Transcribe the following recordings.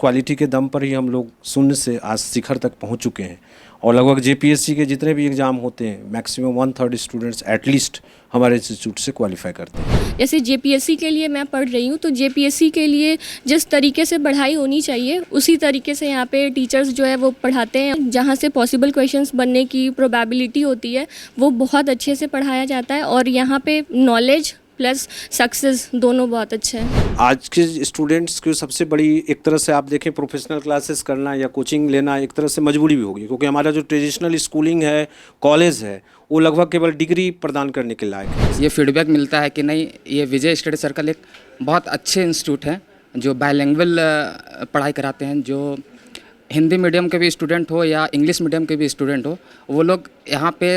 Quality के दम पर ही हम लोग शून्य से आज शिखर तक पहुंच चुके हैं। और लगभग जेपीएससी के जितने भी एग्ज़ाम होते हैं मैक्सिमम 1/3 स्टूडेंट्स एटलीस्ट हमारे इंस्टीट्यूट से क्वालिफाई करते हैं। जैसे जेपीएससी के लिए मैं पढ़ रही हूँ, तो जेपीएससी के लिए जिस तरीके से पढ़ाई होनी चाहिए उसी तरीके से यहाँ पे टीचर्स जो है वो पढ़ाते हैं। जहाँ से पॉसिबल क्वेश्चंस बनने की प्रोबेबिलिटी होती है वो बहुत अच्छे से पढ़ाया जाता है, और यहाँ पे नॉलेज प्लस सक्सेस दोनों बहुत अच्छे हैं। आज के स्टूडेंट्स की सबसे बड़ी एक तरह से आप देखें प्रोफेशनल क्लासेस करना या कोचिंग लेना एक तरह से मजबूरी भी होगी, क्योंकि हमारा जो ट्रेडिशनल स्कूलिंग है, कॉलेज है, वो लगभग केवल डिग्री प्रदान करने के लायक है। ये फीडबैक मिलता है कि नहीं, ये विजय स्टडी सर्कल एक बहुत अच्छे इंस्टीट्यूट है जो बायलैंग्वेज पढ़ाई कराते हैं। जो हिंदी मीडियम के भी स्टूडेंट हो या इंग्लिश मीडियम के भी स्टूडेंट हो, वो लोग यहाँ पे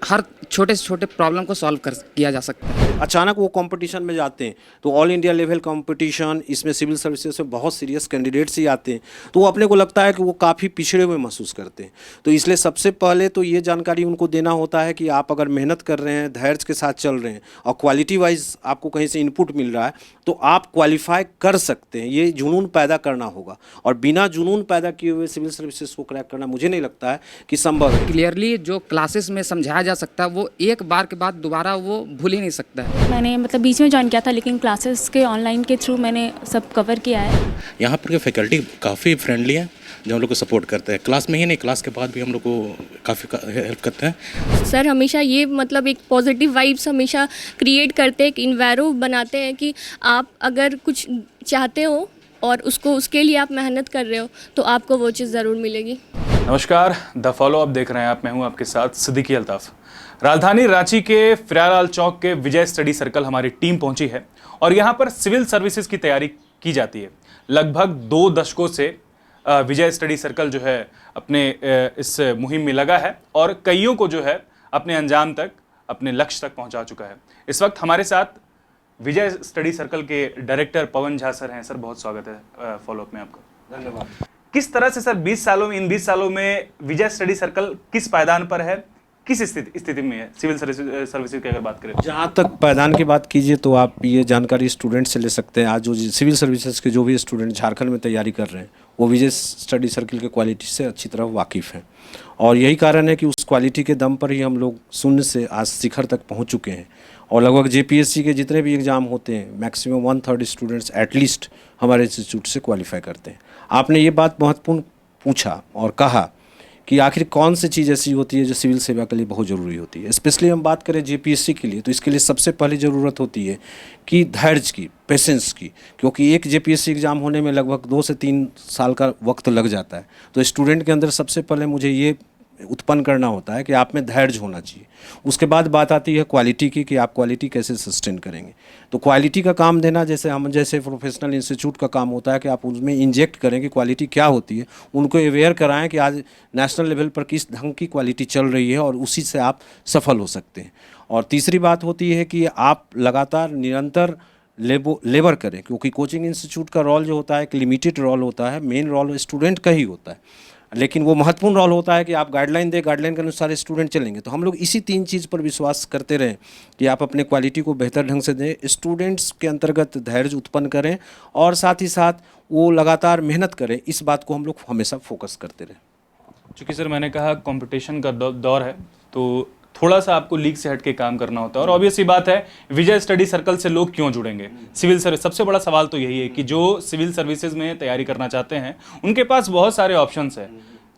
हर छोटे से छोटे प्रॉब्लम को सॉल्व किया जा सकता है। अचानक वो कंपटीशन में जाते हैं तो ऑल इंडिया लेवल कंपटीशन, इसमें सिविल सर्विसेज से बहुत सीरियस कैंडिडेट्स ही आते हैं, तो वो अपने को लगता है कि वो काफ़ी पिछड़े हुए महसूस करते हैं। तो इसलिए सबसे पहले तो ये जानकारी उनको देना होता है कि आप अगर मेहनत कर रहे हैं, धैर्य के साथ चल रहे हैं और क्वालिटी वाइज आपको कहीं से इनपुट मिल रहा है तो आप क्वालिफाई कर सकते हैं। ये जुनून पैदा करना होगा, और बिना जुनून पैदा किए हुए सिविल सर्विसेज को क्रैक करना मुझे नहीं लगता है कि संभव है। क्लियरली जो क्लासेस में समझाया जा सकता है वो एक बार के बाद दोबारा वो भूल ही नहीं सकता है। मैंने मतलब बीच में ज्वाइन किया था, लेकिन क्लासेस के ऑनलाइन के थ्रू मैंने सब कवर किया है। यहाँ पर के फैकल्टी काफ़ी फ्रेंडली है जो हम लोग को सपोर्ट करते हैं, क्लास में ही नहीं, क्लास के बाद भी हम लोग को काफ़ी हेल्प करते हैं। सर हमेशा ये मतलब एक पॉजिटिव वाइब्स हमेशा क्रिएट करते हैं, एक इन्वायरो बनाते हैं कि आप अगर कुछ चाहते हो और उसके लिए आप मेहनत कर रहे हो तो आपको वो चीज़ ज़रूर मिलेगी। नमस्कार, द फॉलो अप देख रहे हैं आप। मैं हूं आपके साथ सिद्दीकी अल्ताफ। राजधानी रांची के फ्रियालाल चौक के विजय स्टडी सर्कल हमारी टीम पहुंची है और यहां पर सिविल सर्विसेज की तैयारी की जाती है। लगभग 2 दशकों से विजय स्टडी सर्कल जो है अपने इस मुहिम में लगा है और कईयों को जो है अपने अंजाम तक, अपने लक्ष्य तक पहुंचा चुका है। इस वक्त हमारे साथ विजय स्टडी सर्कल के डायरेक्टर पवन झा सर हैं। सर बहुत स्वागत है फॉलो अप में आपका। धन्यवाद। किस तरह से सर 20 सालों में विजय स्टडी सर्कल किस पायदान पर है, किस स्थिति में है सिविल सर्विसेज की अगर बात करें? जहाँ तक पायदान की बात कीजिए तो आप ये जानकारी स्टूडेंट से ले सकते हैं। आज जो सिविल सर्विसेज के जो भी स्टूडेंट झारखंड में तैयारी कर रहे हैं वो विजय स्टडी सर्कल के क्वालिटी से अच्छी तरह वाकिफ़ हैं, और यही कारण है कि उस क्वालिटी के दम पर ही हम लोग शून्य से आज शिखर तक पहुँच चुके हैं। और लगभग जेपीएससी के जितने भी एग्ज़ाम होते हैं मैक्सिमम 1/3 स्टूडेंट्स एटलीस्ट हमारे इंस्टीट्यूट से क्वालिफाई करते हैं। आपने ये बात महत्वपूर्ण पूछा और कहा कि आखिर कौन सी चीज़ ऐसी होती है जो सिविल सेवा के लिए बहुत ज़रूरी होती है। स्पेशली हम बात करें जेपीएससी के लिए तो इसके लिए सबसे पहले ज़रूरत होती है कि धैर्य की, पेशेंस की, क्योंकि एक जेपीएससी एग्ज़ाम होने में लगभग 2 से 3 साल का वक्त लग जाता है। तो स्टूडेंट के अंदर सबसे पहले मुझे ये उत्पन्न करना होता है कि आप में धैर्य होना चाहिए। उसके बाद बात आती है क्वालिटी की कि आप क्वालिटी कैसे सस्टेन करेंगे। तो क्वालिटी का काम देना जैसे प्रोफेशनल इंस्टीट्यूट का काम होता है कि आप उसमें इंजेक्ट करें कि क्वालिटी क्या होती है, उनको अवेयर कराएं कि आज नेशनल लेवल पर किस ढंग की क्वालिटी चल रही है और उसी से आप सफल हो सकते हैं। और तीसरी बात होती है कि आप लगातार निरंतर लेबर करें, क्योंकि कोचिंग इंस्टीट्यूट का रोल जो होता है एक लिमिटेड रोल होता है, मेन रोल स्टूडेंट का ही होता है, लेकिन वो महत्वपूर्ण रोल होता है कि आप गाइडलाइन दें, गाइडलाइन के अनुसार स्टूडेंट चलेंगे। तो हम लोग इसी 3 चीज़ पर विश्वास करते रहें कि आप अपने क्वालिटी को बेहतर ढंग से दें, स्टूडेंट्स के अंतर्गत धैर्य उत्पन्न करें और साथ ही साथ वो लगातार मेहनत करें। इस बात को हम लोग हमेशा फोकस करते रहें। चूँकि सर मैंने कहा कंपटीशन का दौर है तो थोड़ा सा आपको लीग से हट के काम करना होता है, और ऑब्वियस सी बात है विजय स्टडी सर्कल से लोग क्यों जुड़ेंगे सिविल सर्विस। सबसे बड़ा सवाल तो यही है कि जो सिविल सर्विसेज में तैयारी करना चाहते हैं उनके पास बहुत सारे ऑप्शंस हैं,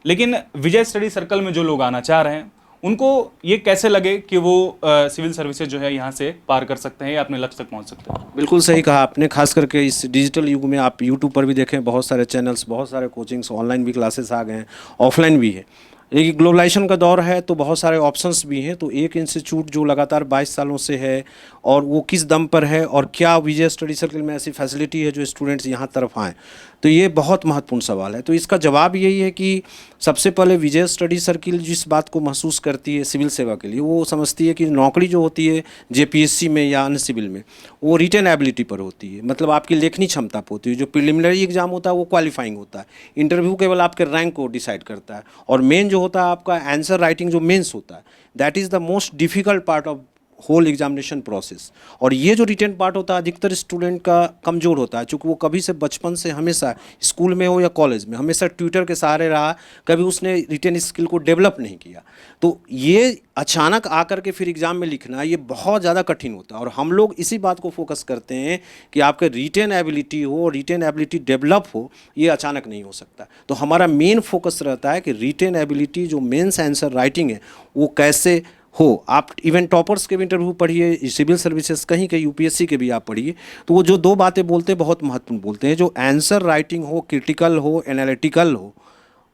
लेकिन विजय स्टडी सर्कल में जो लोग आना चाह रहे हैं उनको ये कैसे लगे कि वो सिविल सर्विसेज जो है यहाँ से पार कर सकते हैं या अपने लक्ष्य तक पहुँच सकते हैं? बिल्कुल सही कहा आपने। खास करके इस डिजिटल युग में आप यूट्यूब पर भी देखें, बहुत सारे चैनल्स, बहुत सारे कोचिंग्स, ऑनलाइन भी क्लासेस आ गए हैं, ऑफलाइन भी है। एक ग्लोबलाइजेशन का दौर है तो बहुत सारे ऑप्शंस भी हैं। तो एक इंस्टीट्यूट जो लगातार 22 सालों से है और वो किस दम पर है और क्या विजय स्टडी सर्कल में ऐसी फैसिलिटी है जो स्टूडेंट्स यहाँ तरफ आएँ, तो ये बहुत महत्वपूर्ण सवाल है। तो इसका जवाब यही है कि सबसे पहले विजय स्टडी सर्कल जिस बात को महसूस करती है सिविल सेवा के लिए, वो समझती है कि नौकरी जो होती है जेपीएससी में या अन्य सिविल में वो रिटन एबिलिटी पर होती है, मतलब आपकी लेखनी क्षमता पर होती है। जो प्रिलिमिनरी एग्जाम होता है वो क्वालिफाइंग होता है, इंटरव्यू केवल आपके रैंक को डिसाइड करता है, और मेन जो होता है आपका आंसर राइटिंग जो मेंस होता है, that is the most difficult part of whole examination process. और ये जो रिटेन पार्ट होता है अधिकतर स्टूडेंट का कमज़ोर होता है, चूँकि वो कभी से बचपन से हमेशा स्कूल में हो या कॉलेज में हमेशा ट्यूटर के सहारे रहा, कभी उसने रिटेन स्किल को डेवलप नहीं किया। तो ये अचानक आकर के फिर एग्ज़ाम में लिखना ये बहुत ज़्यादा कठिन होता है। और हम लोग इसी बात को फोकस करते हैं कि आपके रिटेन एबिलिटी हो, रिटेन एबिलिटी डेवलप हो, ये अचानक नहीं हो सकता। तो हमारा मेन फोकस रहता है कि रिटेन एबिलिटी जो मेंस आंसर राइटिंग है वो कैसे हो। आप इवन टॉपर्स के भी इंटरव्यू पढ़िए, सिविल सर्विसेज कहीं के यूपीएससी के भी आप पढ़िए, तो वो जो दो बातें बोलते हैं बहुत महत्वपूर्ण बोलते हैं, जो आंसर राइटिंग हो, क्रिटिकल हो, एनालिटिकल हो,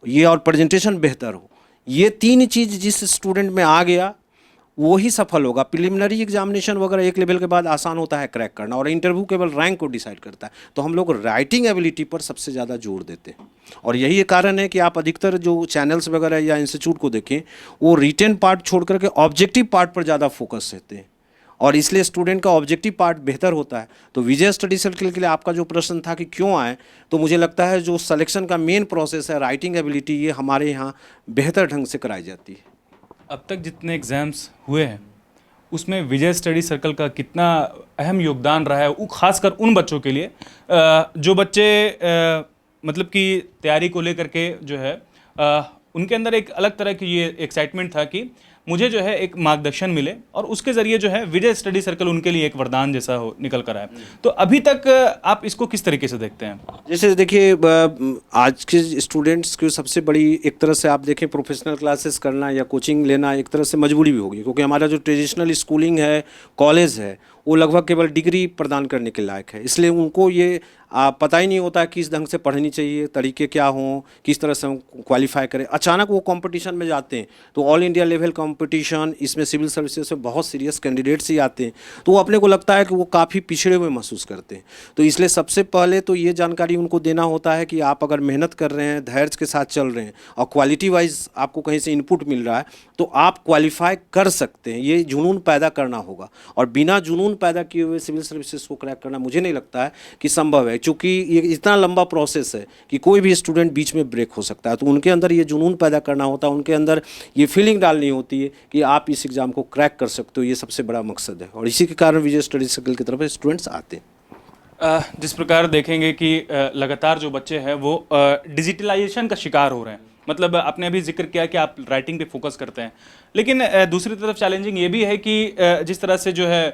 ये और प्रेजेंटेशन बेहतर हो। ये तीन चीज़ जिस स्टूडेंट में आ गया वो ही सफल होगा। प्रिलिमिनरी एग्जामिनेशन वगैरह एक लेवल के बाद आसान होता है क्रैक करना, और इंटरव्यू केवल रैंक को डिसाइड करता है। तो हम लोग राइटिंग एबिलिटी पर सबसे ज़्यादा जोर देते हैं, और यही कारण है कि आप अधिकतर जो चैनल्स वगैरह या इंस्टीट्यूट को देखें वो रिटेन पार्ट छोड़ करके ऑब्जेक्टिव पार्ट पर ज़्यादा फोकस रहते हैं, और इसलिए स्टूडेंट का ऑब्जेक्टिव पार्ट बेहतर होता है। तो विजय स्टडी सर्कल के लिए आपका जो प्रश्न था कि क्यों आए, तो मुझे लगता है जो सिलेक्शन का मेन प्रोसेस है राइटिंग एबिलिटी, ये हमारे यहाँ बेहतर ढंग से कराई जाती है। अब तक जितने एग्ज़ाम्स हुए हैं उसमें विजय स्टडी सर्कल का कितना अहम योगदान रहा है, वो खासकर उन बच्चों के लिए जो बच्चे मतलब कि तैयारी को लेकर के जो है उनके अंदर एक अलग तरह की ये एक्साइटमेंट था कि मुझे जो है एक मार्गदर्शन मिले, और उसके ज़रिए जो है विजय स्टडी सर्कल उनके लिए एक वरदान जैसा हो निकल कर आया। तो अभी तक आप इसको किस तरीके से देखते हैं? जैसे देखिए आज के स्टूडेंट्स की सबसे बड़ी एक तरह से आप देखें प्रोफेशनल क्लासेस करना या कोचिंग लेना एक तरह से मजबूरी भी होगी, क्योंकि हमारा जो ट्रेडिशनल स्कूलिंग है, कॉलेज है, वो लगभग केवल डिग्री प्रदान करने के लायक है। इसलिए उनको ये पता ही नहीं होता किस ढंग से पढ़नी चाहिए, तरीके क्या हों, किस तरह से हम क्वालिफाई करें। अचानक वो कंपटीशन में जाते हैं तो ऑल इंडिया लेवल कंपटीशन, इसमें सिविल सर्विसेज से बहुत सीरियस कैंडिडेट्स ही आते हैं, तो वो अपने को लगता है कि वो काफ़ी पिछड़े हुए महसूस करते हैं। तो इसलिए सबसे पहले तो ये जानकारी उनको देना होता है कि आप अगर मेहनत कर रहे हैं, धैर्य के साथ चल रहे हैं और क्वालिटी वाइज आपको कहीं से इनपुट मिल रहा है, तो आप क्वालिफाई कर सकते हैं। ये जुनून पैदा करना होगा, और बिना जुनून पैदा किए हुए सिविल सर्विसेज को क्रैक करना मुझे नहीं लगता है कि संभव है, क्योंकि ये इतना लंबा प्रोसेस है कि कोई भी स्टूडेंट बीच में ब्रेक हो सकता है। तो उनके अंदर ये जुनून पैदा करना होता है, उनके अंदर ये फीलिंग डालनी होती है कि आप इस एग्ज़ाम को क्रैक कर सकते हो। ये सबसे बड़ा मकसद है, और इसी के कारण विजय स्टडी सर्कल की तरफ स्टूडेंट्स आते हैं। जिस प्रकार देखेंगे कि लगातार जो बच्चे हैं वो डिजिटलाइजेशन का शिकार हो रहे हैं, मतलब आपने अभी जिक्र किया कि आप राइटिंग पे फोकस करते हैं, लेकिन दूसरी तरफ चैलेंजिंग ये भी है कि जिस तरह से जो है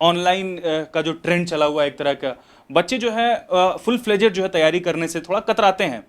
ऑनलाइन का जो ट्रेंड चला हुआ है, एक तरह का बच्चे जो है फुल फ्लेजेड जो है तैयारी करने से थोड़ा कतराते हैं।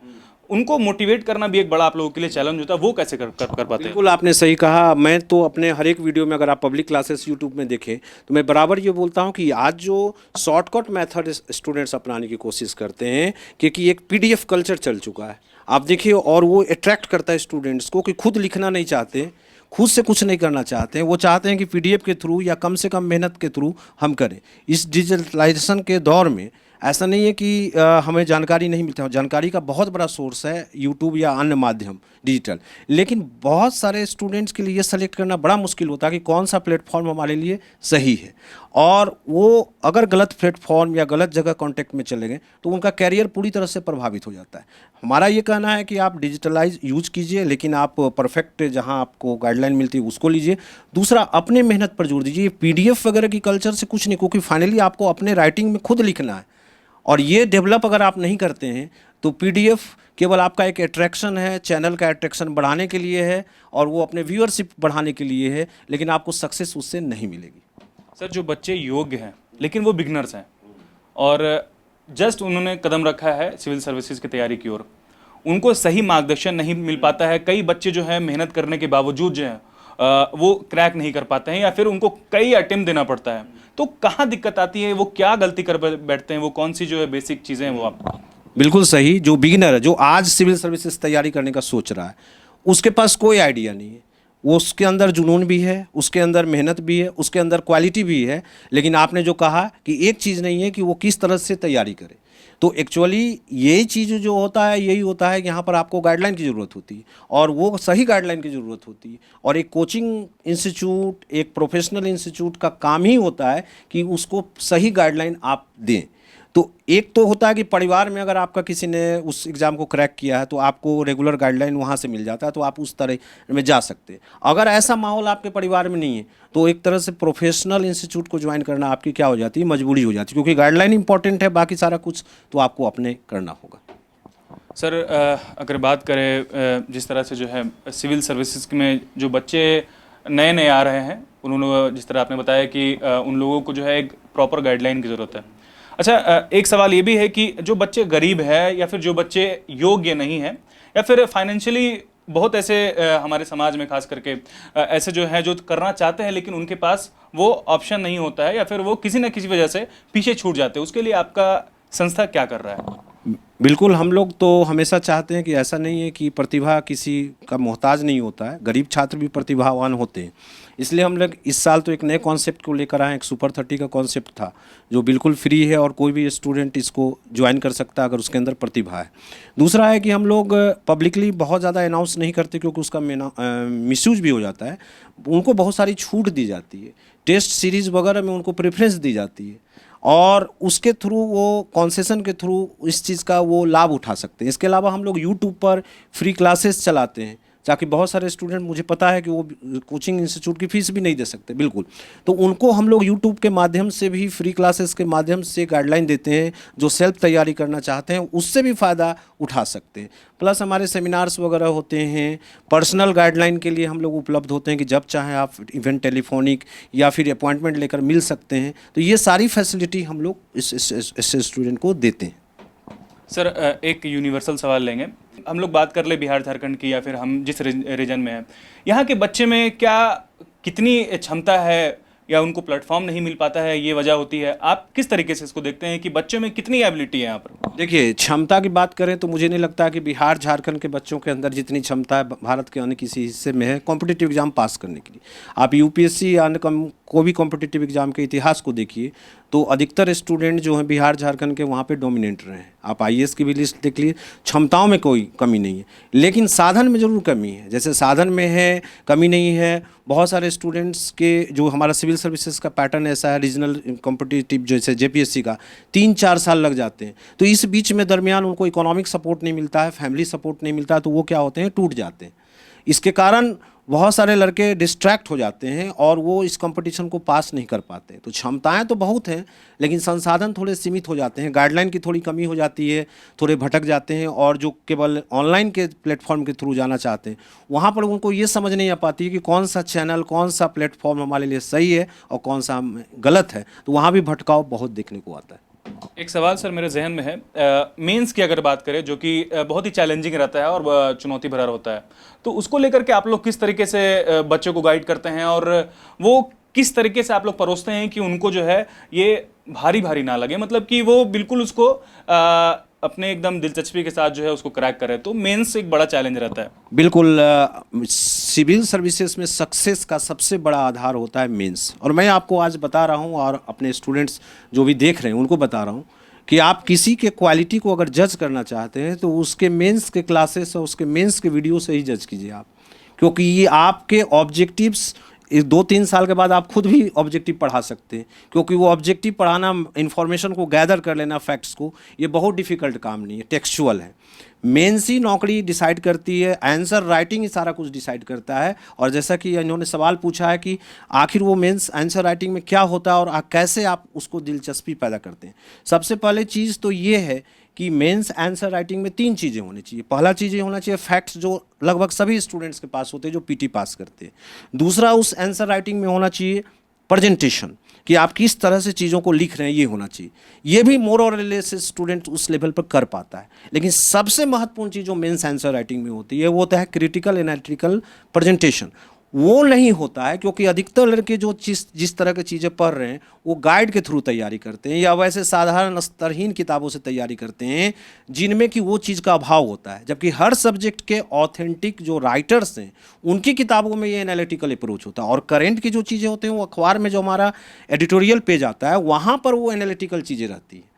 उनको मोटिवेट करना भी एक बड़ा आप लोगों के लिए चैलेंज होता है, वो कैसे कर पाते हैं? बिल्कुल आपने सही कहा। मैं तो अपने हर एक वीडियो में, अगर आप पब्लिक क्लासेस यूट्यूब में देखें, तो मैं बराबर ये बोलता हूँ कि आज जो शॉर्टकट मेथड स्टूडेंट्स अपनाने की कोशिश करते हैं, क्योंकि एक पीडीएफ कल्चर चल चुका है, आप देखिए, और वो अट्रैक्ट करता है स्टूडेंट्स को कि खुद लिखना नहीं चाहते, खुद से कुछ नहीं करना चाहते हैं, वो चाहते हैं कि पीडीएफ के थ्रू या कम से कम मेहनत के थ्रू हम करें। इस डिजिटलाइजेशन के दौर में ऐसा नहीं है कि हमें जानकारी नहीं मिलती है, जानकारी का बहुत बड़ा सोर्स है यूट्यूब या अन्य माध्यम डिजिटल, लेकिन बहुत सारे स्टूडेंट्स के लिए ये सेलेक्ट करना बड़ा मुश्किल होता है कि कौन सा प्लेटफॉर्म हमारे लिए सही है, और वो अगर गलत प्लेटफॉर्म या गलत जगह कांटेक्ट में चले गए तो उनका कैरियर पूरी तरह से प्रभावित हो जाता है। हमारा ये कहना है कि आप डिजिटलाइज यूज कीजिए, लेकिन आप परफेक्ट जहाँ आपको गाइडलाइन मिलती है उसको लीजिए। दूसरा, अपने मेहनत पर जोर दीजिए। पीडीएफ वगैरह की कल्चर से कुछ नहीं, क्योंकि फाइनली आपको अपने राइटिंग में खुद लिखना है, और ये डेवलप अगर आप नहीं करते हैं तो पीडीएफ केवल आपका एक अट्रैक्शन है, चैनल का अट्रैक्शन बढ़ाने के लिए है, और वो अपने व्यूअरशिप बढ़ाने के लिए है, लेकिन आपको सक्सेस उससे नहीं मिलेगी। सर, जो बच्चे योग्य हैं लेकिन वो बिगनर्स हैं और जस्ट उन्होंने कदम रखा है सिविल सर्विसेज की तैयारी की ओर, उनको सही मार्गदर्शन नहीं मिल पाता है। कई बच्चे जो है मेहनत करने के बावजूद जो है वो क्रैक नहीं कर पाते हैं, या फिर उनको कई अटेम्प्ट देना पड़ता है। तो कहाँ दिक्कत आती है, वो क्या गलती कर बैठते हैं, वो कौन सी जो है बेसिक चीज़ें हैं वो आप? बिल्कुल सही। जो बिगिनर है, जो आज सिविल सर्विसेज तैयारी करने का सोच रहा है, उसके पास कोई आइडिया नहीं है। वो उसके अंदर जुनून भी है, उसके अंदर मेहनत भी है, उसके अंदर क्वालिटी भी है, लेकिन आपने जो कहा कि एक चीज़ नहीं है कि वो किस तरह से तैयारी करे। तो एक्चुअली यही चीज़ जो होता है, यही होता है कि यहाँ पर आपको गाइडलाइन की ज़रूरत होती है, और वो सही गाइडलाइन की ज़रूरत होती है। और एक कोचिंग इंस्टीट्यूट, एक प्रोफेशनल इंस्टीट्यूट का काम ही होता है कि उसको सही गाइडलाइन आप दें। तो एक तो होता है कि परिवार में अगर आपका किसी ने उस एग्ज़ाम को क्रैक किया है तो आपको रेगुलर गाइडलाइन वहाँ से मिल जाता है, तो आप उस तरह में जा सकते हैं। अगर ऐसा माहौल आपके परिवार में नहीं है तो एक तरह से प्रोफेशनल इंस्टीट्यूट को ज्वाइन करना आपकी क्या हो जाती है, मजबूरी हो जाती है, क्योंकि गाइडलाइन इंपॉर्टेंट है, बाकी सारा कुछ तो आपको अपने करना होगा। सर अगर बात करें जिस तरह से जो है सिविल सर्विसेज में जो बच्चे नए नए आ रहे हैं, उन्होंने जिस तरह आपने बताया कि उन लोगों को जो है एक प्रॉपर गाइडलाइन की ज़रूरत है। अच्छा, एक सवाल ये भी है कि जो बच्चे गरीब है या फिर जो बच्चे योग्य नहीं हैं या फिर फाइनेंशियली बहुत ऐसे हमारे समाज में खास करके ऐसे जो है जो करना चाहते हैं लेकिन उनके पास वो ऑप्शन नहीं होता है या फिर वो किसी न किसी वजह से पीछे छूट जाते हैं, उसके लिए आपका संस्था क्या कर रहा है? बिल्कुल, हम लोग तो हमेशा चाहते हैं कि ऐसा नहीं है कि प्रतिभा किसी का मोहताज नहीं होता है, गरीब छात्र भी प्रतिभावान होते हैं। इसलिए हम लोग इस साल तो एक नए कॉन्सेप्ट को लेकर आए। एक सुपर 30 का कॉन्सेप्ट था जो बिल्कुल फ्री है और कोई भी स्टूडेंट इसको ज्वाइन कर सकता है अगर उसके अंदर प्रतिभा है। दूसरा है कि हम लोग पब्लिकली बहुत ज़्यादा अनाउंस नहीं करते क्योंकि उसका मिसयूज भी हो जाता है। उनको बहुत सारी छूट दी जाती है, टेस्ट सीरीज़ वगैरह में उनको प्रेफरेंस दी जाती है और उसके थ्रू वो कॉन्सेशन के थ्रू इस चीज़ का वो लाभ उठा सकते हैं। इसके अलावा हम लोग यूट्यूब पर फ्री क्लासेस चलाते हैं ताकि बहुत सारे स्टूडेंट, मुझे पता है कि वो कोचिंग इंस्टीट्यूट की फ़ीस भी नहीं दे सकते बिल्कुल, तो उनको हम लोग यूट्यूब के माध्यम से भी फ्री क्लासेस के माध्यम से गाइडलाइन देते हैं। जो सेल्फ तैयारी करना चाहते हैं उससे भी फ़ायदा उठा सकते हैं। प्लस हमारे सेमिनार्स वगैरह होते हैं, पर्सनल गाइडलाइन के लिए हम लोग उपलब्ध होते हैं कि जब चाहें आप इवेंट टेलीफोनिक या फिर अपॉइंटमेंट लेकर मिल सकते हैं। तो ये सारी फैसिलिटी हम लोग इस स्टूडेंट को देते हैं। सर एक यूनिवर्सल सवाल लेंगे, हम लोग बात कर ले बिहार झारखंड की या फिर हम जिस रीजन में हैं, यहाँ के बच्चे में क्या कितनी क्षमता है या उनको प्लेटफॉर्म नहीं मिल पाता है, ये वजह होती है? आप किस तरीके से इसको देखते हैं कि बच्चों में कितनी एबिलिटी है यहाँ पर? देखिए, क्षमता की बात करें तो मुझे नहीं लगता कि बिहार झारखंड के बच्चों के अंदर जितनी क्षमता है भारत के अन्य किसी हिस्से में है कॉम्पिटिटिव एग्जाम पास करने के लिए। आप यूपीएससी या अन्य को भी कॉम्पिटिटिव एग्जाम के इतिहास को देखिए तो अधिकतर स्टूडेंट जो हैं बिहार झारखंड के वहाँ पे डोमिनेट रहे हैं। आप आईएएस की भी लिस्ट देख लीजिए, क्षमताओं में कोई कमी नहीं है लेकिन साधन में ज़रूर कमी है। जैसे साधन में है कमी नहीं है, बहुत सारे स्टूडेंट्स के जो हमारा सिविल सर्विसेज का पैटर्न ऐसा है, रीजनल कॉम्पिटिटिव जैसे जेपीएससी का 3-4 साल लग जाते हैं, तो इस बीच में दरमियान उनको इकोनॉमिक सपोर्ट नहीं मिलता है, फैमिली सपोर्ट नहीं मिलता है, तो वो क्या होते हैं, टूट जाते हैं। इसके कारण बहुत सारे लड़के डिस्ट्रैक्ट हो जाते हैं और वो इस कंपटीशन को पास नहीं कर पाते। तो क्षमताएं तो बहुत हैं लेकिन संसाधन थोड़े सीमित हो जाते हैं, गाइडलाइन की थोड़ी कमी हो जाती है, थोड़े भटक जाते हैं और जो केवल ऑनलाइन के प्लेटफॉर्म के थ्रू जाना चाहते हैं वहाँ पर उनको ये समझ नहीं आ पाती है कि कौन सा चैनल, कौन सा प्लेटफॉर्म हमारे लिए सही है और कौन सा गलत है, तो वहाँ भी भटकाव बहुत देखने को आता है। एक सवाल सर मेरे जहन में है, मेंस की अगर बात करें जो कि बहुत ही चैलेंजिंग रहता है और चुनौती भरा होता है, तो उसको लेकर के आप लोग किस तरीके से बच्चों को गाइड करते हैं और वो किस तरीके से आप लोग परोसते हैं कि उनको जो है ये भारी भारी ना लगे, मतलब कि वो बिल्कुल उसको अपने एकदम दिलचस्पी के साथ जो है उसको क्रैक करे? तो मेंस एक बड़ा चैलेंज रहता है। बिल्कुल, सिविल सर्विसेज में सक्सेस का सबसे बड़ा आधार होता है मेंस, और मैं आपको आज बता रहा हूं और अपने स्टूडेंट्स जो भी देख रहे हैं उनको बता रहा हूं कि आप किसी के क्वालिटी को अगर जज करना चाहते हैं तो उसके मेंस के क्लासेस और उसके मेंस के वीडियो से ही जज कीजिए आप, क्योंकि ये आपके ऑब्जेक्टिव्स 2-3 साल के बाद आप खुद भी ऑब्जेक्टिव पढ़ा सकते हैं, क्योंकि वो ऑब्जेक्टिव पढ़ाना, इन्फॉर्मेशन को गैदर कर लेना, फैक्ट्स को, ये बहुत डिफ़िकल्ट काम नहीं है, टेक्सचुअल है। मेंस ही नौकरी डिसाइड करती है, आंसर राइटिंग ही सारा कुछ डिसाइड करता है। और जैसा कि इन्होंने सवाल पूछा है कि आखिर वो मेंस आंसर राइटिंग में क्या होता है और कैसे आप उसको दिलचस्पी पैदा करते हैं। सबसे पहले चीज़ तो ये है कि मेंस आंसर राइटिंग में 3 चीज़ें होनी चाहिए। पहला चीज़ ये होना चाहिए फैक्ट्स, जो लगभग सभी स्टूडेंट्स के पास होते हैं जो पीटी पास करते हैं। दूसरा, उस आंसर राइटिंग में होना चाहिए प्रेजेंटेशन, कि आप किस तरह से चीज़ों को लिख रहे हैं, ये होना चाहिए। ये भी मोर और लेस स्टूडेंट उस लेवल पर कर पाता है। लेकिन सबसे महत्वपूर्ण चीज़ जो मेंस आंसर राइटिंग में होती है वो होता है क्रिटिकल एनालिटिकल प्रेजेंटेशन। वो नहीं होता है क्योंकि अधिकतर लड़के जो जिस तरह की चीज़ें पढ़ रहे हैं वो गाइड के थ्रू तैयारी करते हैं या वैसे साधारण स्तरहीन किताबों से तैयारी करते हैं जिनमें कि वो चीज़ का अभाव होता है। जबकि हर सब्जेक्ट के ऑथेंटिक जो राइटर्स हैं उनकी किताबों में ये एनालिटिकल अप्रोच होता है, और करेंट की जो चीज़ें होती हैं वो अखबार में जो हमारा एडिटोरियल पेज आता है वहाँ पर वो एनालिटिकल चीज़ें रहती हैं।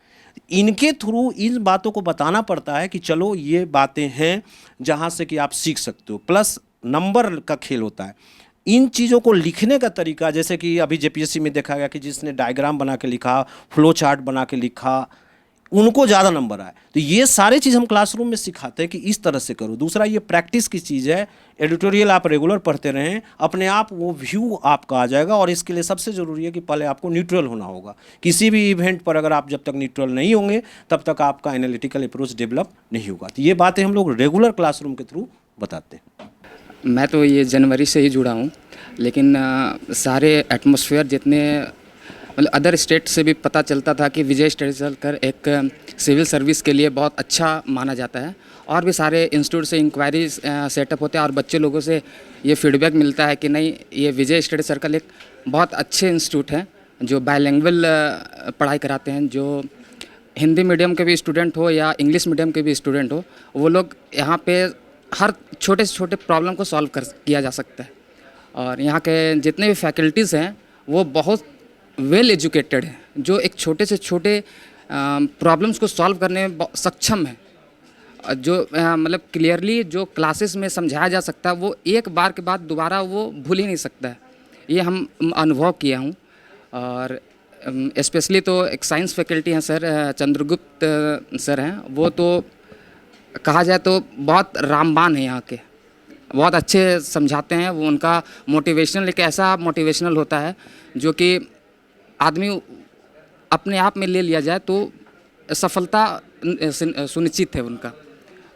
इनके थ्रू इन बातों को बताना पड़ता है कि चलो ये बातें हैं जहाँ से कि आप सीख सकते हो। प्लस नंबर का खेल होता है। इन चीज़ों को लिखने का तरीका, जैसे कि अभी जेपीएससी में देखा गया कि जिसने डायग्राम बना के लिखा, फ्लो चार्ट बना के लिखा, उनको ज़्यादा नंबर आए। तो ये सारे चीज़ हम क्लासरूम में सिखाते हैं कि इस तरह से करो। दूसरा ये प्रैक्टिस की चीज़ है, एडिटोरियल आप रेगुलर पढ़ते रहें, अपने आप वो व्यू आपका आ जाएगा। और इसके लिए सबसे ज़रूरी है कि पहले आपको न्यूट्रल होना होगा। किसी भी इवेंट पर अगर आप जब तक न्यूट्रल नहीं होंगे तब तक आपका एनालिटिकल अप्रोच डेवलप नहीं होगा। तो ये बातें हम लोग रेगुलर क्लासरूम के थ्रू बताते हैं। मैं तो ये जनवरी से ही जुड़ा हूँ, लेकिन सारे एटमॉस्फेयर जितने मतलब अदर स्टेट से भी पता चलता था कि विजय स्टडी सर्कल एक सिविल सर्विस के लिए बहुत अच्छा माना जाता है। और भी सारे इंस्टीट्यूट से इंक्वायरी सेटअप होते हैं और बच्चे लोगों से ये फीडबैक मिलता है कि नहीं, ये विजय स्टडी सर्कल एक बहुत अच्छे इंस्टीट्यूट हैं जो बायलैंग्वेज पढ़ाई कराते हैं। जो हिंदी मीडियम के भी स्टूडेंट हो या इंग्लिश मीडियम के भी स्टूडेंट हो, वो लोग यहाँ पे हर छोटे से छोटे प्रॉब्लम को सॉल्व किया जा सकता है। और यहाँ के जितने भी फैकल्टीज़ हैं वो बहुत वेल एजुकेटेड हैं, जो एक छोटे से छोटे प्रॉब्लम्स को सॉल्व करने में सक्षम है। जो मतलब क्लियरली जो क्लासेस में समझाया जा सकता है वो एक बार के बाद दोबारा वो भूल ही नहीं सकता है। ये हम अनुभव किया हूँ। और स्पेशली तो एक साइंस फैकल्टी हैं सर, चंद्रगुप्त सर हैं, वो तो कहा जाए तो बहुत रामबाण है यहाँ के, बहुत अच्छे समझाते हैं। वो उनका मोटिवेशनल एक ऐसा मोटिवेशनल होता है जो कि आदमी अपने आप में ले लिया जाए तो सफलता सुनिश्चित है उनका।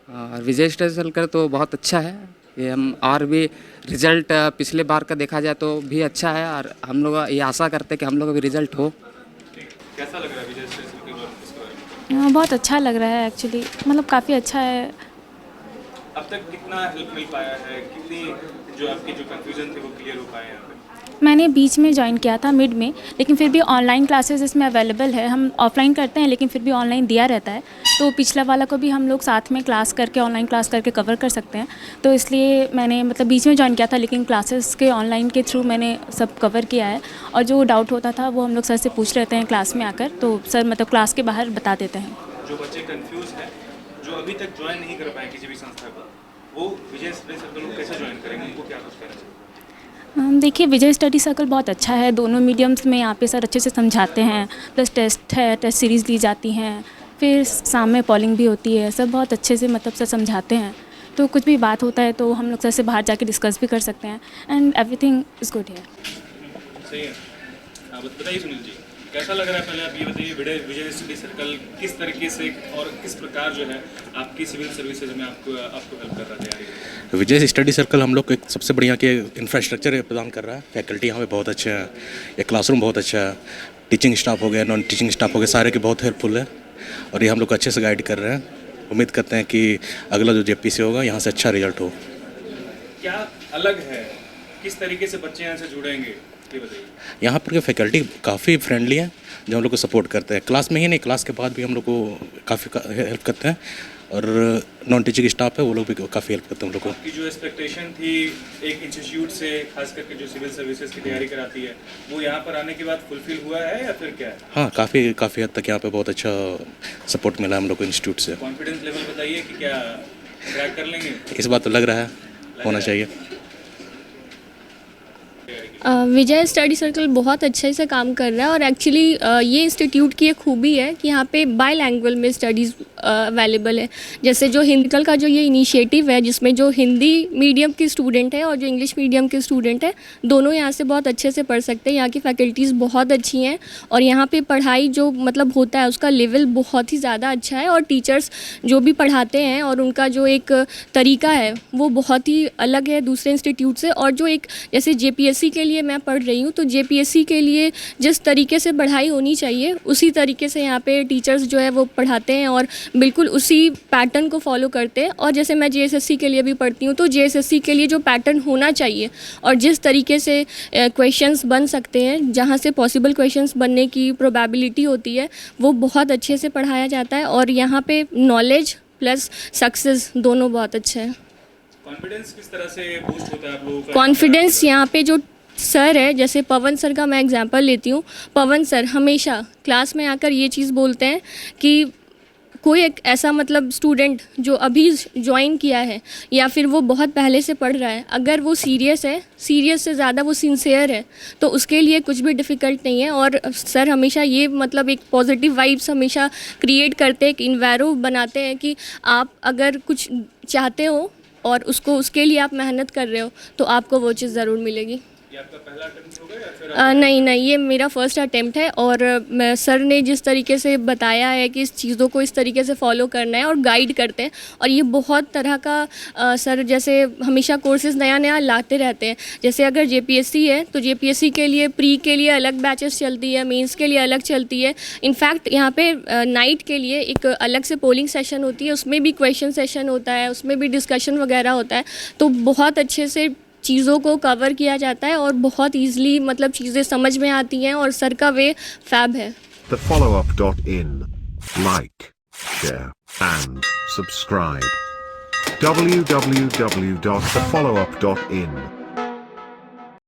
और विजय स्टडी सर्कल तो बहुत अच्छा है। ये हम और भी रिज़ल्ट पिछले बार का देखा जाए तो भी अच्छा है, और हम लोग ये आशा करते हैं कि हम लोग का भी रिज़ल्ट हो। कैसा लग रहा है विजय स्टडी सर्कल इसके बारे में? बहुत अच्छा लग रहा है एक्चुअली, मतलब काफ़ी अच्छा है। अब तक कितना हेल्प मिल पाया है, कितनी जो आपकी जो कंफ्यूजन थी वो क्लियर हो पाए यहाँ पे? मैंने बीच में ज्वाइन किया था मिड में, लेकिन फिर भी ऑनलाइन क्लासेस इसमें अवेलेबल है। हम ऑफलाइन करते हैं लेकिन फिर भी ऑनलाइन दिया रहता है, तो पिछला वाला को भी हम लोग साथ में क्लास करके ऑनलाइन क्लास करके कवर कर सकते हैं। तो इसलिए मैंने मतलब बीच में ज्वाइन किया था, लेकिन क्लासेस के ऑनलाइन के थ्रू मैंने सब कवर किया है। और जो डाउट होता था वो हम लोग सर से पूछ लेते हैं क्लास में आकर, तो सर मतलब क्लास के बाहर बता देते हैं। जो बच्चे कंफ्यूज हैं, जो अभी तक ज्वाइन नहीं कर पाए किसी भी संस्था को, वो विजय स्टडी सर्कल को कैसे ज्वाइन करेंगे, उनको क्या कुछ करना चाहिए? देखिए, विजय स्टडी सर्कल बहुत अच्छा है। दोनों मीडियम्स में यहाँ पे सर अच्छे से समझाते हैं, प्लस टेस्ट है, टेस्ट सीरीज़ दी जाती हैं, फिर शाम में पॉलिंग भी होती है। सब बहुत अच्छे से मतलब सर समझाते हैं, तो कुछ भी बात होता है तो हम लोग सर से बाहर जाके डिस्कस भी कर सकते हैं। And everything is good here. सही है। आप बताइए सुनील जी, कैसा लग रहा है? पहले आप ये बताइए, विजय स्टडी सर्कल किस तरीके से और किस प्रकार जो है आपकी सिविल सर्विसेज में आपको हेल्प कर रहा है? विजय स्टडी सर्कल हम लोग को एक सबसे बढ़िया के इंफ्रास्ट्रक्चर प्रदान कर रहा है। फैकल्टी यहाँ पे बहुत अच्छे हैं, ये क्लासरूम बहुत अच्छा है, टीचिंग स्टाफ हो गया, नॉन टीचिंग स्टाफ हो गया, सारे के बहुत हेल्पफुल है। और ये हम लोग को अच्छे से गाइड कर रहे हैं। उम्मीद करते हैं कि अगला जो JPC होगा यहाँ से अच्छा रिजल्ट हो। क्या अलग है, किस तरीके से बच्चे यहाँ से जुड़ेंगे, ये बताइए। यहाँ पर के फैकल्टी काफ़ी फ्रेंडली हैं, जो हम लोग को सपोर्ट करते हैं। क्लास में ही नहीं, क्लास के बाद भी हम लोग को काफ़ी हेल्प करते हैं। और नॉन टीचिंग स्टाफ है, वो लोग भी काफ़ी हेल्प करते हैं हम लोग को। आपकी जो एक्सपेक्टेशन थी एक इंस्टीट्यूट से, खास करके जो सिविल सर्विसेज की तैयारी कराती है, वो यहाँ पर आने के बाद फुलफिल हुआ है या फिर क्या है? हाँ, काफ़ी हद तक यहाँ पे बहुत अच्छा सपोर्ट मिला हम लोग को इंस्टीट्यूट से। कॉन्फिडेंस लेवल बताइए कि क्या क्रैक कर लेंगे? इस बात तो लग रहा है होना चाहिए। विजय स्टडी सर्कल बहुत अच्छे से काम कर रहा है। और एक्चुअली ये इंस्टीट्यूट की एक खूबी है कि यहाँ पे बाय लैंग्वेज में स्टडीज़ अवेलेबल है। जैसे जो हिंदी का जो ये इनिशिएटिव है, जिसमें जो हिंदी मीडियम के स्टूडेंट है और जो इंग्लिश मीडियम के स्टूडेंट है, दोनों यहाँ से बहुत अच्छे से पढ़ सकते हैं। यहाँ की फैकल्टीज़ बहुत अच्छी हैं और यहाँ पे पढ़ाई जो मतलब होता है उसका लेवल बहुत ही ज़्यादा अच्छा है। और टीचर्स जो भी पढ़ाते हैं और उनका जो एक तरीका है वो बहुत ही अलग है दूसरे इंस्टीट्यूट से। और जो एक जैसे JPSC के लिए मैं पढ़ रही हूँ, तो JPSC के लिए जिस तरीके से पढ़ाई होनी चाहिए उसी तरीके से यहाँ पे टीचर्स जो है वो पढ़ाते हैं और बिल्कुल उसी पैटर्न को फॉलो करते हैं। और जैसे मैं JSSC के लिए भी पढ़ती हूँ, तो JSSC के लिए जो पैटर्न होना चाहिए और जिस तरीके से क्वेश्चंस बन सकते हैं, जहाँ से पॉसिबल क्वेश्चंस बनने की प्रोबेबिलिटी होती है, वो बहुत अच्छे से पढ़ाया जाता है। और यहाँ पे नॉलेज प्लस सक्सेस दोनों बहुत अच्छे हैं। कॉन्फिडेंस किस तरह से बूस्ट होता है आप लोगों का? कॉन्फिडेंस यहाँ पे जो सर है, जैसे पवन सर का मैं एग्जांपल लेती हूँ। पवन सर हमेशा क्लास में आकर ये चीज़ बोलते हैं कि कोई एक ऐसा मतलब स्टूडेंट जो अभी ज्वाइन किया है या फिर वो बहुत पहले से पढ़ रहा है, अगर वो सीरियस है, सीरियस से ज़्यादा वो सिंसियर है, तो उसके लिए कुछ भी डिफ़िकल्ट नहीं है। और सर हमेशा ये मतलब एक पॉजिटिव वाइब्स हमेशा क्रिएट करते हैं, एक इन्वायरो बनाते हैं कि आप अगर कुछ चाहते हो और उसके लिए आप मेहनत कर रहे हो तो आपको वो चीज़ ज़रूर मिलेगी। ये आपका पहला अटेम्प्ट होगा या फिर नहीं, ये मेरा फर्स्ट अटेम्प्ट है। और सर ने जिस तरीके से बताया है कि इस चीज़ों को इस तरीके से फॉलो करना है और गाइड करते हैं, और ये बहुत तरह का सर जैसे हमेशा कोर्सेज़ नया लाते रहते हैं। जैसे अगर जेपीएससी है तो जेपीएससी के लिए प्री के लिए अलग बैचेस चलती है, मेंस के लिए अलग चलती है। इनफैक्ट यहाँ पे नाइट के लिए एक अलग से पोलिंग सेशन होती है, उसमें भी क्वेश्चन सेशन होता है, उसमें भी डिस्कशन वगैरह होता है। तो बहुत अच्छे से चीज़ों को कवर किया जाता है और बहुत ईजिली मतलब चीज़ें समझ में आती हैं, और सर का वे फैब है। thefollowup.in. Like, share and subscribe. www.thefollowup.in